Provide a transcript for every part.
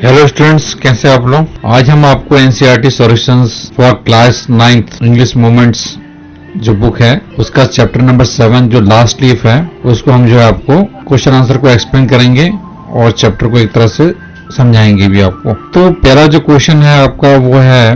Hello students, कैसे आप लोग। आज हम आपको NCERT solutions for class 9th English moments जो बुक है उसका चैप्टर नंबर 7 जो लास्ट लीफ है उसको हम जो है आपको क्वेश्चन आंसर को एक्सप्लेन करेंगे और चैप्टर को एक तरह से समझाएंगे भी आपको। तो पहला जो क्वेश्चन है आपका वो है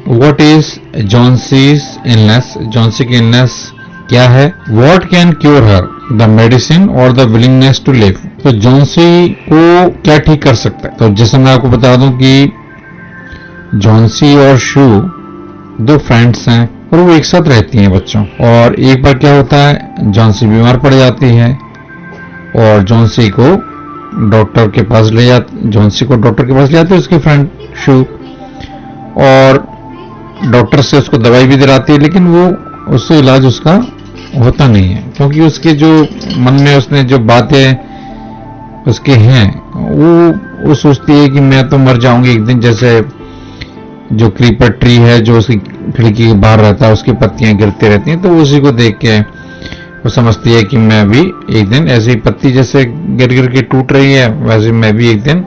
what is Johnsy's illness. Johnsy की इलनेस क्या है। What can cure her, the medicine और द विलिंगनेस टू लिव। तो जॉन्सी को क्या ठीक कर सकता है। तो जैसे मैं आपको बता दूं कि जॉन्सी और शू दो फ्रेंड्स हैं और वो एक साथ रहती हैं बच्चों। और एक बार क्या होता है, जॉन्सी बीमार पड़ जाती है और जॉन्सी को डॉक्टर के पास ले जाती है उसकी फ्रेंड शू, और डॉक्टर से उसको दवाई भी दिलाती है, लेकिन वो उससे इलाज उसका होता नहीं है क्योंकि उसके जो मन में उसने जो बातें उसके हैं वो सोचती है कि मैं तो मर जाऊंगी एक दिन। जैसे जो क्रीपर ट्री है जो उसकी खिड़की के बाहर रहता है उसकी पत्तियां गिरती रहती हैं, तो उसी को देख के वो समझती है कि मैं भी एक दिन ऐसे ही पत्ती जैसे गिर गिर के टूट रही है वैसे मैं भी एक दिन,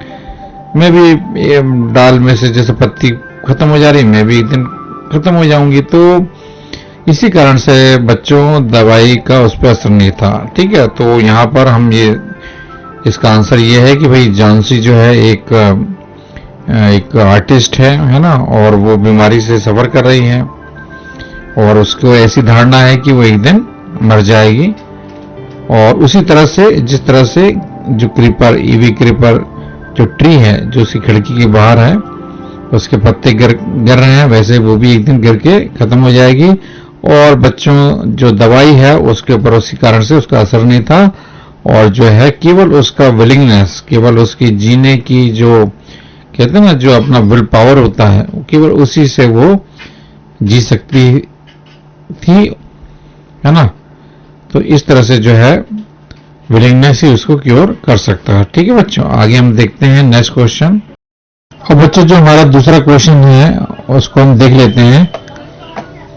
मैं भी डाल में से जैसे पत्ती खत्म हो जा रही मैं भी एक दिन खत्म हो जाऊंगी। तो इसी कारण से बच्चों दवाई का उस पर असर नहीं था। ठीक है, तो यहाँ पर हम ये इसका आंसर ये है कि भाई जॉन्सी जो है एक आर्टिस्ट है ना, और वो बीमारी से सफर कर रही है और उसको ऐसी धारणा है कि वो एक दिन मर जाएगी। और उसी तरह से जिस तरह से जो क्रीपर ईवी क्रीपर जो ट्री है जो उसकी खिड़की के बाहर है उसके पत्ते गिर रहे हैं वैसे वो भी एक दिन गिर के खत्म हो जाएगी। और बच्चों जो दवाई है उसके ऊपर उसी कारण से उसका असर नहीं था और जो है केवल उसका विलिंगनेस, केवल उसकी जीने की जो कहते हैं ना जो अपना विल पावर होता है केवल उसी से वो जी सकती थी, है ना। तो इस तरह से जो है विलिंगनेस ही उसको क्योर कर सकता है। ठीक है बच्चों, आगे हम देखते हैं नेक्स्ट क्वेश्चन। और बच्चों जो हमारा दूसरा क्वेश्चन है उसको हम देख लेते हैं।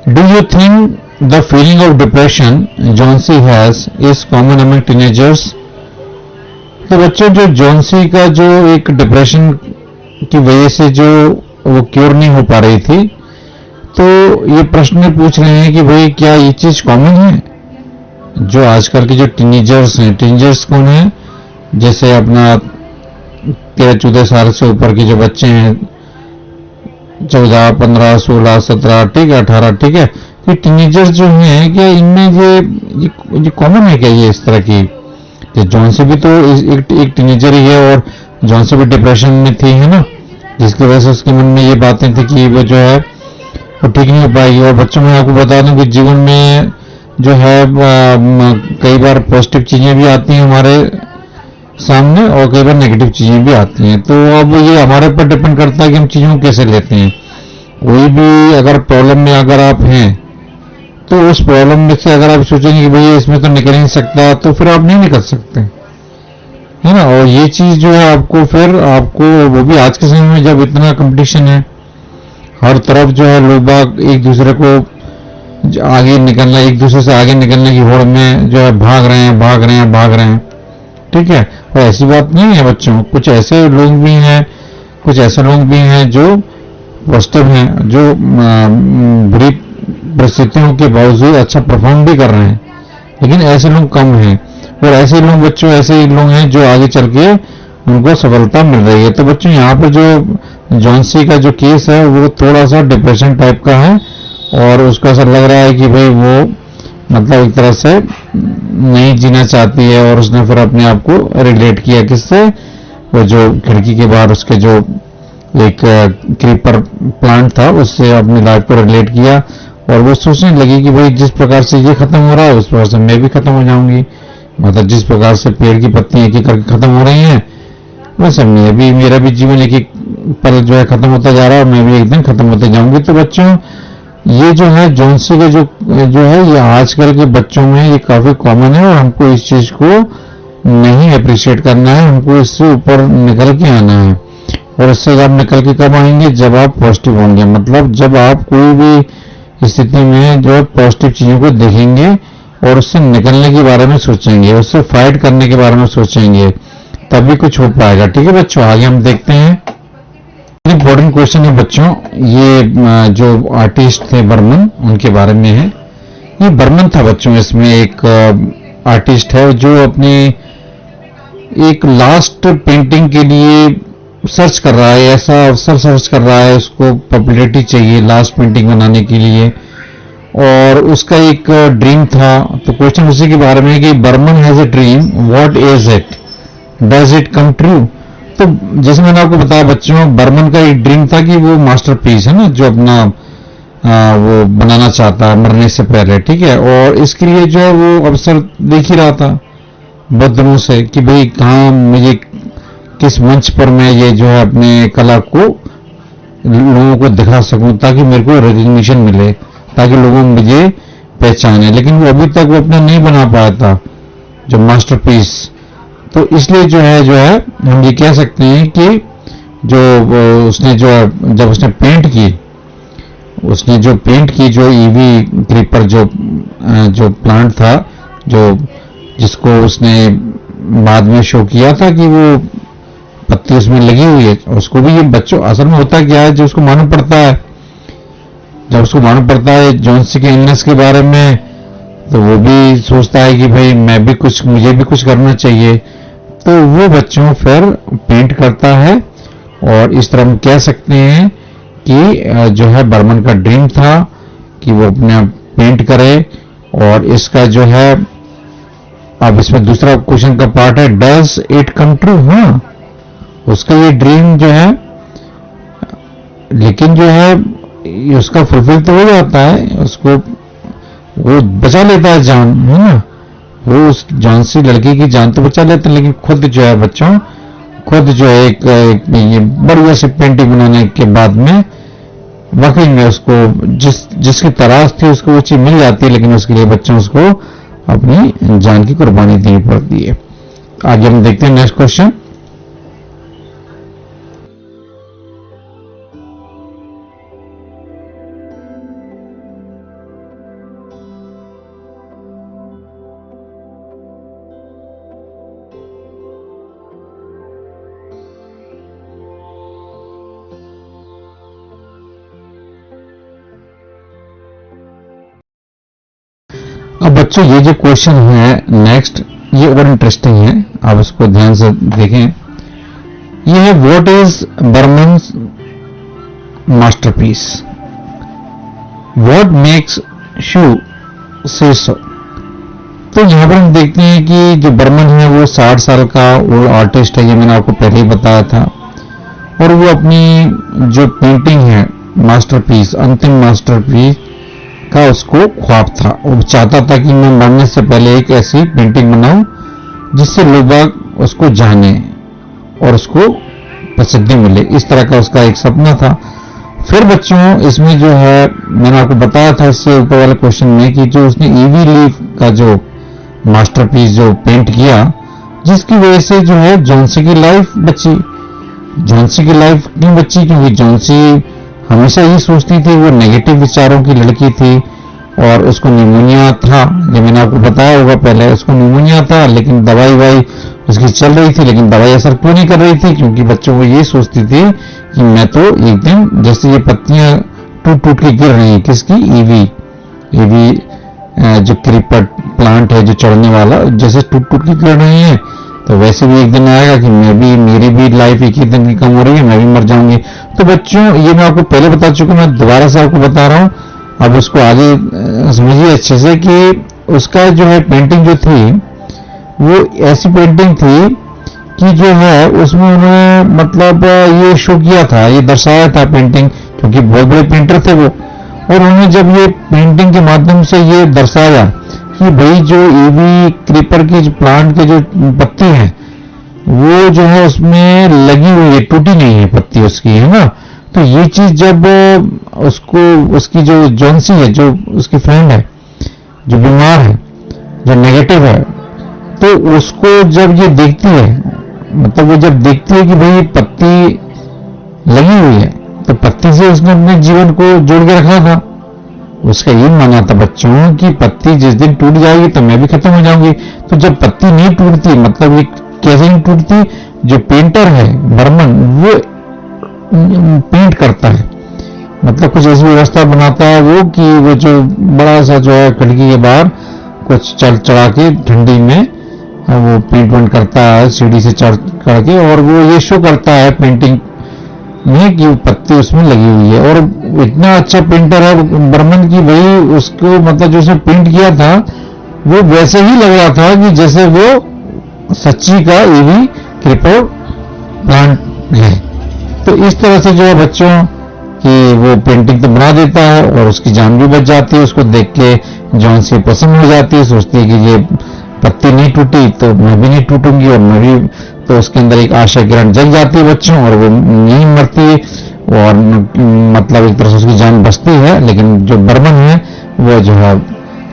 Do you think the feeling of depression Johnsy has is common among teenagers. तो बच्चों जो जॉन्सी का जो एक डिप्रेशन की वजह से जो वो क्योर नहीं हो पा रही थी, तो ये प्रश्न पूछ रहे हैं कि भाई क्या ये चीज कॉमन है। जो आजकल के जो टीनेजर्स हैं, टीनेजर्स कौन है, जैसे अपना 13-14 साल से ऊपर के जो बच्चे हैं 14, 15, 16, 17, ठीक है 18, ठीक है, ये टीनेजर्स जो हैं क्या इनमें ये कॉमन है क्या ये इस तरह की। जॉन्सी भी तो एक टीनेजर ही है और जॉन्सी भी डिप्रेशन में थी, है ना, जिसकी वजह से उसके मन में ये बातें थी कि वो जो है वो ठीक नहीं हो पाएगी। और बच्चों में आपको बता दूं कि जीवन में जो है कई बार पॉजिटिव चीजें भी आती हैं हमारे सामने और कई बार नेगेटिव चीजें भी आती हैं। तो अब ये हमारे ऊपर डिपेंड करता है कि हम चीजों को कैसे लेते हैं। कोई भी अगर प्रॉब्लम में अगर आप हैं तो उस प्रॉब्लम में से अगर आप सोचेंगे कि भैया इसमें तो निकल नहीं सकता, तो फिर आप नहीं निकल सकते, है ना। और ये चीज जो है आपको वो भी आज के समय में जब इतना कंपटीशन है हर तरफ जो है लोग बाग एक दूसरे को आगे निकलना, एक दूसरे से आगे निकलने की होड़ में जो है भाग रहे हैं। ठीक है, और ऐसी बात नहीं है बच्चों, कुछ ऐसे लोग भी हैं जो पॉजिटिव हैं, जो बुरी परिस्थितियों के बावजूद अच्छा परफॉर्म भी कर रहे हैं, लेकिन ऐसे लोग कम हैं। और ऐसे लोग बच्चों ऐसे लोग हैं जो आगे चल के उनको सफलता मिल रही है। तो बच्चों यहाँ पर जो जॉन्सी का जो केस है वो थोड़ा सा डिप्रेशन टाइप का है और उसको ऐसा लग रहा है कि भाई वो मतलब एक तरह से नहीं जीना चाहती है और उसने फिर अपने आप को रिलेट किया किससे, वो जो खिड़की के बाहर उसके जो एक क्रीपर प्लांट था उससे अपनी लाइफ को रिलेट किया और वो सोचने लगी कि भाई जिस प्रकार से ये खत्म हो रहा है उस प्रकार से मैं भी खत्म हो जाऊंगी। मतलब जिस प्रकार से पेड़ की पत्तियां एक एक करके खत्म हो रही हैं वैसे मेरा भी जीवन एक एक पल जो है खत्म होता जा रहा है और मैं भी एक दिन खत्म होते जाऊंगी। तो बच्चों ये जो है जॉन्सी का जो है ये आजकल के बच्चों में ये काफी कॉमन है और हमको इस चीज को नहीं अप्रिशिएट करना है, हमको इससे ऊपर निकल के आना है। और इससे आप निकल के कब आएंगे, जब आप पॉजिटिव होंगे, मतलब जब आप कोई भी स्थिति में जो पॉजिटिव चीजों को देखेंगे और उससे निकलने के बारे में सोचेंगे, उससे फाइट करने के बारे में सोचेंगे, तभी कुछ हो पाएगा। ठीक है बच्चों, आगे हम देखते हैं। इंपॉर्टेंट क्वेश्चन है बच्चों, ये जो आर्टिस्ट थे बर्मन, उनके बारे में है। ये बर्मन था बच्चों, इसमें एक आर्टिस्ट है जो अपने एक लास्ट पेंटिंग के लिए सर्च कर रहा है, ऐसा अवसर सर्च कर रहा है, उसको पॉपुलैरिटी चाहिए लास्ट पेंटिंग बनाने के लिए, और उसका एक ड्रीम था। तो क्वेश्चन उसी के बारे में है कि Burman has a dream, what is it, does it come true. तो जैसे मैंने आपको बताया बच्चों, बर्मन का एक ड्रीम था कि वो मास्टरपीस है ना, जो अपना वो बनाना चाहता है मरने से पहले। ठीक है, और इसके लिए जो है वो अवसर देख ही रहा था बहुत दिनों से कि भाई कहाँ मुझे, किस मंच पर मैं ये जो है अपने कला को लोगों को दिखा सकूं, ताकि मेरे को रिकग्निशन मिले, ताकि लोगों मुझे पहचाने। लेकिन वो अभी तक वो अपना नहीं बना पाया था जो मास्टरपीस। तो इसलिए जो है हम ये कह सकते हैं कि जो उसने जो जब उसने पेंट की जो ईवी क्रीपर जो प्लांट था, जो जिसको उसने बाद में शो किया था कि वो पत्ती उसमें लगी हुई है, उसको भी ये बच्चों असल में होता क्या है, जो उसको मालूम पड़ता है, जब उसको मालूम पड़ता है जॉन्सी के इलनेस के बारे में, तो वो भी सोचता है कि भाई मुझे भी कुछ करना चाहिए। तो वो बच्चों फिर पेंट करता है, और इस तरह हम कह सकते हैं कि जो है बर्मन का ड्रीम था कि वो अपने पेंट करे। और इसका जो है, अब इसमें दूसरा क्वेश्चन का पार्ट है, डज इट कम ट्रू। हाँ, उसका ये ड्रीम जो है, लेकिन जो है उसका फुलफिल तो हो जाता है, उसको वो बचा लेता है जान, है ना, वो उस जॉन्सी लड़की की जान तो बचा लेते हैं, लेकिन खुद जो है बच्चों, खुद जो है एक ये बढ़िया से पेंटिंग बनाने के बाद में वाकई में उसको जिसकी तलाश थी उसको वो चीज मिल जाती है, लेकिन उसके लिए बच्चों उसको अपनी जान की कुर्बानी देनी पड़ती है। आगे हम देखते हैं नेक्स्ट क्वेश्चन। अब बच्चों ये जो क्वेश्चन है नेक्स्ट, ये और इंटरेस्टिंग है, आप इसको ध्यान से देखें। ये है what is Burman's masterpiece, what makes you से सो। तो यहां पर हम देखते हैं कि जो बर्मन है वो 60 साल का ओल्ड आर्टिस्ट है, ये मैंने आपको पहले ही बताया था। और वो अपनी जो पेंटिंग है मास्टरपीस, अंतिम मास्टरपीस का उसको ख्वाब था। वो चाहता था कि मैं मरने से पहले एक ऐसी पेंटिंग बनाऊं जिससे लोग उसको जाने और उसको प्रसिद्धि मिले। इस तरह का उसका एक सपना था। फिर बच्चों इसमें जो है मैंने आपको बताया था इससे ऊपर वाले क्वेश्चन में कि जो उसने ईवी लीफ का जो मास्टरपीस जो पेंट किया, जिसकी वजह से जो है जॉन्सी की लाइफ बची। जॉन्सी की लाइफ क्यों बची? क्योंकि जॉन्सी हमेशा ये सोचती थी, वो नेगेटिव विचारों की लड़की थी और उसको निमोनिया था। ये मैंने आपको बताया होगा पहले, उसको निमोनिया था, लेकिन दवाई उसकी चल रही थी, लेकिन दवाई असर क्यों नहीं कर रही थी? क्योंकि बच्चों को ये सोचती थी कि मैं तो एक दिन, जैसे ये पत्तियां टूट के गिर रही है, किसकी? ईवी जो क्रीपर प्लांट है जो चढ़ने वाला, जैसे टूट के गिर रही है, तो वैसे भी एक दिन आएगा कि मेरी भी लाइफ एक ही दिन की कम हो रही है, मैं भी मर जाऊंगी। तो बच्चों ये मैं आपको पहले बता चुका, मैं दोबारा से आपको बता रहा हूं, अब उसको आगे समझिए अच्छे से कि उसका जो है पेंटिंग जो थी वो ऐसी पेंटिंग थी कि जो है उसमें उन्होंने मतलब ये शो किया था, ये दर्शाया था पेंटिंग, क्योंकि बहुत बड़े पेंटर थे वो। और उन्होंने जब ये पेंटिंग के माध्यम से ये दर्शाया कि भाई जो ईवी क्रीपर की जो प्लांट के जो पत्ती है वो जो है उसमें लगी हुई है, टूटी नहीं है पत्ती उसकी, है ना। तो ये चीज जब उसको, उसकी जो जॉन्सी है, जो उसकी फ्रेंड है, जो बीमार है, जो नेगेटिव है, तो उसको जब ये देखती है, मतलब वो जब देखती है कि भाई पत्ती लगी हुई है, तो पत्ती से उसने अपने जीवन को जोड़ के रखा था। उसका ये मानना था बच्चों कि पत्ती जिस दिन टूट जाएगी तो मैं भी खत्म हो जाऊंगी। तो जब पत्ती नहीं टूटती, मतलब एक कैसे नहीं टूटती, जो पेंटर है बर्मन वो पेंट करता है, मतलब कुछ ऐसी व्यवस्था बनाता है वो कि वो जो बड़ा सा जो है खिड़की के बाहर कुछ चढ़ा के ठंडी में वो पेंट करता है, सीढ़ी से चढ़ करके, और वो ये शो करता है पेंटिंग में कि पत्ती उसमें लगी हुई है। और इतना अच्छा पेंटर है बर्मन की, वही उसको मतलब जो उसने पेंट किया था वो वैसे ही लग रहा था कि जैसे वो सच्ची का ईवी क्रिपर प्लांट है। तो इस तरह से जो है बच्चों की वो पेंटिंग तो बना देता है और उसकी जान भी बच जाती है। उसको देख के जॉन सी प्रसन्न हो जाती है, सोचती है कि ये पत्ती नहीं टूटी तो मैं भी नहीं टूटूंगी और मैं भी, तो उसके अंदर एक आशा किरण जग जाती है बच्चों, और वो नहीं मरती और मतलब एक तरह से उसकी जान बचती है। लेकिन जो बर्मन है वो जो है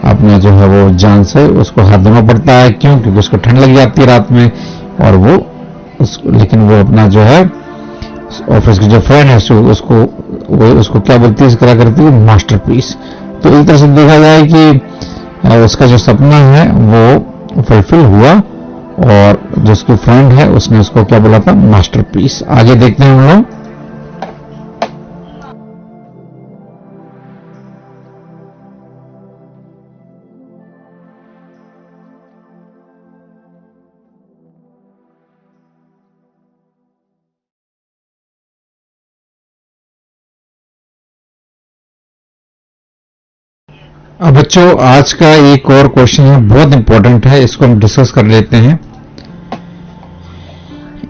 अपने जो है वो जान से उसको हाथ धोना पड़ता है। क्यों? क्योंकि उसको ठंड लग जाती है रात में, और वो लेकिन वो अपना जो है ऑफिस की जो फ्रेंड है उसको क्या बोलती है, करा करती है मास्टरपीस। तो एक तरह से देखा जाए कि उसका जो सपना है वो फुलफिल हुआ, और जो उसकी फ्रेंड है उसने उसको क्या बोला था, मास्टरपीस। आगे देखते हैं हम लोग। अब बच्चों आज का एक और क्वेश्चन है, बहुत इंपॉर्टेंट है, इसको हम डिस्कस कर लेते हैं।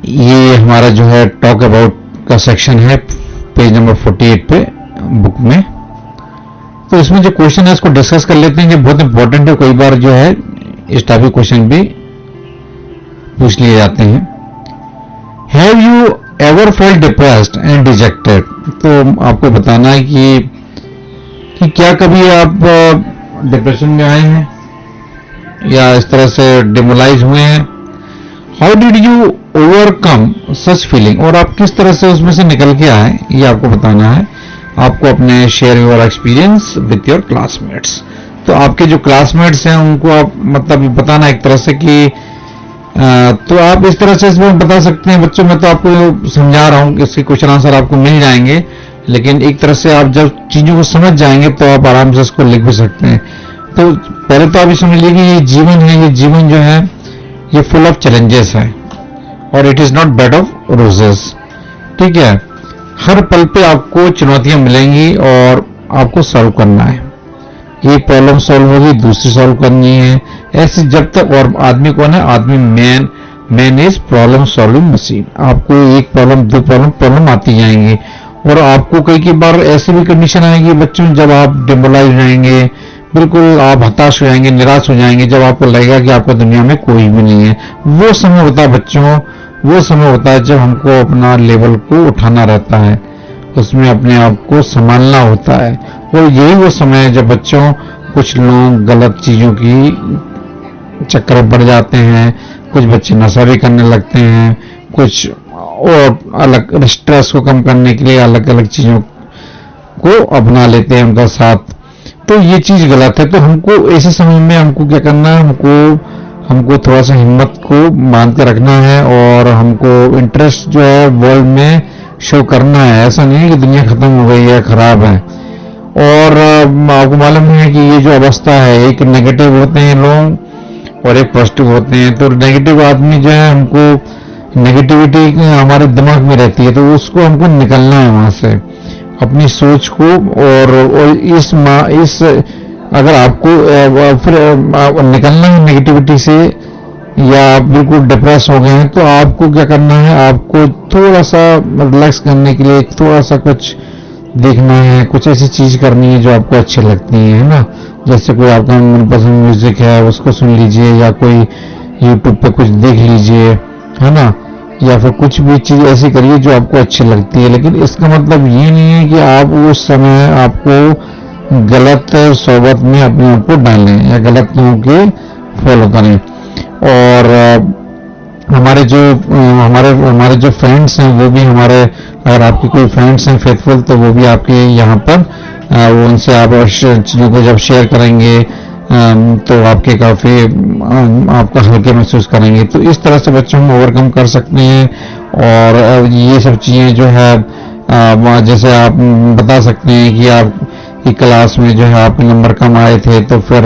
ये हमारा जो है टॉक अबाउट का सेक्शन है, पेज नंबर 48 पे बुक में। तो इसमें जो क्वेश्चन है इसको डिस्कस कर लेते हैं, जो बहुत इंपॉर्टेंट है। कई बार जो है इस टाइप के क्वेश्चन भी पूछ लिए जाते हैं। Have you ever felt depressed and dejected? तो आपको बताना है कि क्या कभी आप डिप्रेशन में आए हैं या इस तरह से डिमोलाइज हुए हैं। How did you overcome such feeling? और आप किस तरह से उसमें से निकल के आए, ये आपको बताना है। आपको अपने share your experience with your classmates. तो आपके जो क्लासमेट्स हैं उनको आप मतलब बताना एक तरह से कि तो आप इस तरह से इसमें बता सकते हैं बच्चों। मैं तो आपको समझा रहा हूं कि इसके क्वेश्चन आंसर आपको मिल जाएंगे, लेकिन एक तरह से आप जब चीजों को समझ जाएंगे तो आप आराम से इसको लिख भी सकते हैं। तो पहले तो आप ये समझ लीजिए कि ये जीवन है, ये जीवन जो है ये फुल ऑफ चैलेंजेस है, और it is not bed of roses. ठीक है, हर पल पे आपको चुनौतियां मिलेंगी और आपको सॉल्व करना है। एक प्रॉब्लम सॉल्व होगी, दूसरी सॉल्व करनी है, ऐसे जब तक। और आदमी कौन है? आदमी man is problem solving machine. आपको एक प्रॉब्लम, दो प्रॉब्लम आती जाएंगी, और आपको कई बार ऐसी भी कंडीशन आएगी बच्चों जब आप डिमोलाइज हो जाएंगे, बिल्कुल आप हताश हो जाएंगे, निराश हो जाएंगे, जब आपको लगेगा कि आपको दुनिया में कोई भी नहीं है। वो समय होता है बच्चों, वो समय होता है जब हमको अपना लेवल को उठाना रहता है, उसमें अपने आप को संभालना होता है। और यही वो समय है जब बच्चों कुछ लोग गलत चीजों की चक्कर में पड़ जाते हैं, कुछ बच्चे नशा भी करने लगते हैं, कुछ और अलग स्ट्रेस को कम करने के लिए अलग अलग चीजों को अपना लेते हैं उनका साथ। तो ये चीज गलत है। तो हमको ऐसे समय में हमको क्या करना है, हमको थोड़ा सा हिम्मत को बांध के रखना है, और हमको इंटरेस्ट जो है वर्ल्ड में शो करना है। ऐसा नहीं है कि दुनिया खत्म हो गई है, खराब है। और आपको मालूम है कि ये जो अवस्था है, एक नेगेटिव होते हैं लोग और एक पॉजिटिव होते हैं। तो नेगेटिव आदमी जो है, हमको नेगेटिविटी हमारे दिमाग में रहती है, तो उसको हमको निकलना है वहां से, अपनी सोच को। और इस अगर आपको फिर निकलना है नेगेटिविटी से, या बिल्कुल डिप्रेस हो गए हैं, तो आपको क्या करना है, आपको थोड़ा सा रिलैक्स करने के लिए थोड़ा सा कुछ देखना है, कुछ ऐसी चीज करनी है जो आपको अच्छी लगती है ना। जैसे कोई आपका मनपसंद म्यूजिक है उसको सुन लीजिए, या कोई यूट्यूब पे कुछ देख लीजिए, है ना, या फिर कुछ भी चीज ऐसी करिए जो आपको अच्छी लगती है। लेकिन इसका मतलब ये नहीं है कि आप उस समय आपको गलत सोबत में अपने आप को डालें या गलत लोगों के फॉलो करें। और हमारे जो फ्रेंड्स हैं वो भी हमारे, अगर आपके कोई फ्रेंड्स हैं फेथफुल, तो वो भी आपके यहाँ पर वो उनसे आप चीज़ों को जब शेयर करेंगे तो आपके काफ़ी आपका हल्के महसूस करेंगे। तो इस तरह से बच्चों हम ओवरकम कर सकते हैं। और ये सब चीज़ें जो है जैसे आप बता सकते हैं कि आप की क्लास में जो है आपके नंबर कम आए थे, तो फिर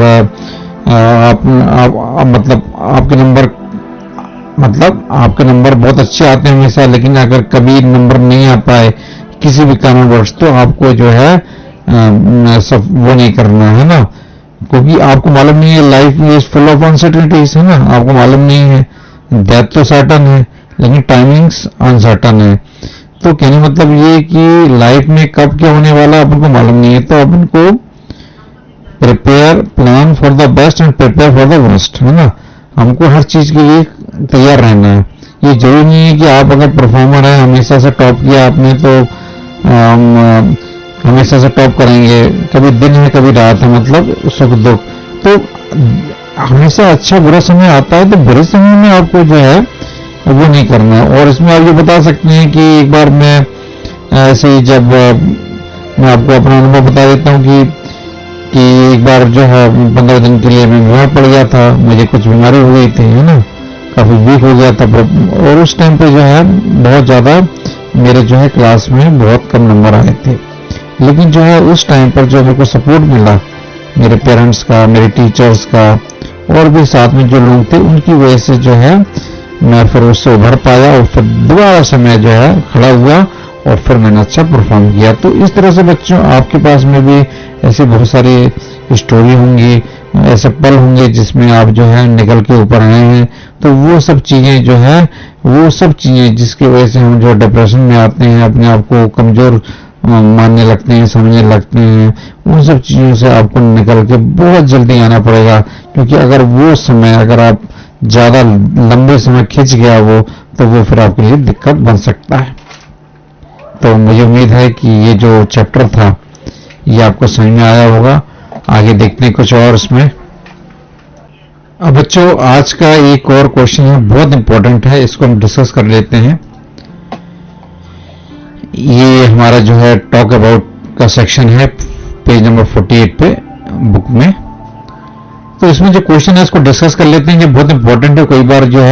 मतलब आपके नंबर बहुत अच्छे आते हैं हमेशा, लेकिन अगर कभी नंबर नहीं आ पाए किसी भी कारणवश, तो आपको जो है सब वो नहीं करना है ना, क्योंकि आपको मालूम नहीं है life is full of uncertainties, है ना। आपको मालूम नहीं है, डेथ तो सर्टन है लेकिन टाइमिंग्स अनसर्टन है। तो कहने मतलब ये कि लाइफ में कब क्या होने वाला है अपन को मालूम नहीं है, तो अपन को prepare plan for the best and prepare for the worst, है ना। हमको हर चीज के लिए तैयार रहना है। ये जरूरी नहीं है कि आप अगर परफॉर्मर है, हमेशा से टॉप किया आपने, तो हमेशा से टॉप करेंगे। कभी दिन है कभी रात है, मतलब सुख दुख। तो हमेशा अच्छा बुरा समय आता है, तो बुरे समय में आपको जो है वो नहीं करना है। और इसमें आप ये बता सकते हैं कि एक बार मैं ऐसे ही जब मैं आपको अपना अनुभव बता देता हूँ कि एक बार जो है 15 दिन के लिए मैं बीमार पड़ गया था। मुझे कुछ बीमारी हो गई थी, है ना, काफ़ी वीक हो गया था। और उस टाइम पे जो है बहुत ज़्यादा मेरे जो है क्लास में बहुत कम नंबर आए थे। लेकिन जो है उस टाइम पर जो मेरे को सपोर्ट मिला मेरे पेरेंट्स का, मेरे टीचर्स का, और भी साथ में जो लोग थे, उनकी वजह से जो है मैं फिर उससे उभर पाया और फिर दोबारा से मैं जो है खड़ा हुआ और फिर मैंने अच्छा परफॉर्म किया। तो इस तरह से बच्चों आपके पास में भी ऐसी बहुत सारी स्टोरी होंगी, ऐसे पल होंगे जिसमें आप जो है निकल के ऊपर आए हैं। तो वो सब चीज़ें जो है, वो सब चीज़ें जिसकी वजह से हम जो डिप्रेशन में आते हैं, अपने आप को कमज़ोर मानने लगते हैं, समझने लगते हैं, उन सब चीज़ों से आपको निकल के बहुत जल्दी आना पड़ेगा। क्योंकि अगर वो समय अगर आप ज़्यादा लंबे समय खिंच गया तो वो फिर आपके लिए दिक्कत बन सकता है। तो मुझे उम्मीद है कि ये जो चैप्टर था ये आपको समझ में आया होगा। आगे देखते हैं कुछ और इसमें। अब बच्चों आज का एक और क्वेश्चन है, बहुत इंपॉर्टेंट है, इसको हम डिस्कस कर लेते हैं। ये हमारा जो है टॉक अबाउट का सेक्शन है, पेज नंबर 48 पे बुक में। तो इसमें जो क्वेश्चन है इसको डिस्कस कर लेते हैं, ये बहुत इंपॉर्टेंट है। कई बार जो है